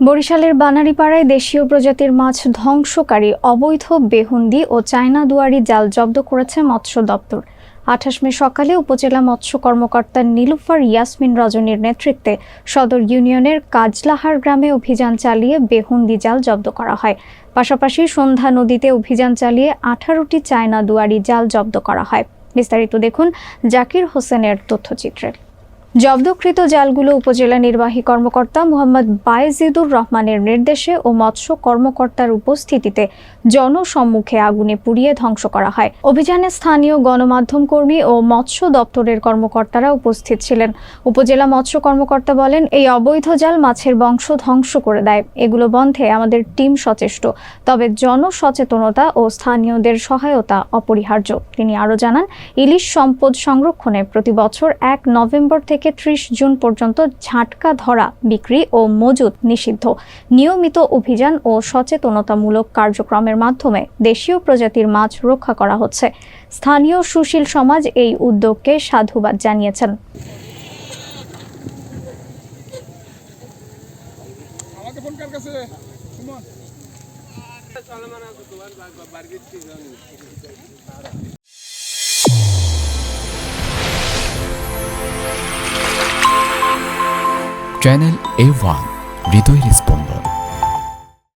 বরিশালের বানারীপাড়ায় দেশীয় প্রজাতির মাছ ধ্বংসকারী অবৈধ বেহুন্দি ও চায়না দুয়ারি জাল জব্দ করেছে মৎস্য দপ্তর। ২৮ মে সকালে উপজেলা মৎস্য কর্মকর্তা নীলুফার ইয়াসমিন রজনীর নেতৃত্বে সদর ইউনিয়নের কাজলাহার গ্রামে অভিযান চালিয়ে বেহুন্দি জাল জব্দ করা হয়। পাশাপাশি সন্ধ্যা নদীতে অভিযান চালিয়ে ১৮টি চায়না দুয়ারি জাল জব্দ করা হয়। বিস্তারিত দেখুন জাকির হোসেনের তথ্যচিত্রে। জব্দকৃত জালগুলো উপজেলা নির্বাহী কর্মকর্তা মোহাম্মদ বায়েজিদুর রহমানের নির্দেশে ও মৎস্য কর্মকর্তার উপস্থিতিতে জনসম্মুখে আগুনে পুড়িয়ে ধ্বংস করা হয়। অভিযানে স্থানীয় গণমাধ্যম কর্মী ও মৎস্য দপ্তরের কর্মকর্তারা উপস্থিত ছিলেন। উপজেলা মৎস্য কর্মকর্তা বলেন, এই অবৈধ জাল মাছের বংশ ধ্বংস করে দেয়। এগুলো বন্ধে আমাদের টিম সচেষ্ট, তবে জনসচেতনতা ও স্থানীয়দের সহায়তা অপরিহার্য। তিনি আরও জানান, ইলিশ সম্পদ সংরক্ষণে প্রতি বছর ১ নভেম্বর থেকে ৩০ জুন পর্যন্ত ঝাটকা ধরা, বিক্রি ও মজুত নিষিদ্ধ। নিয়মিত অভিযান ও সচেতনতামূলক কার্যক্রমের মাধ্যমে দেশীয় প্রজাতির মাছ রক্ষা করা হচ্ছে। স্থানীয় সুশীল সমাজ এই উদ্যোগকে সাধুবাদ জানিয়েছেন। চ্যানেল A1 হৃদয়ের স্পন্দন।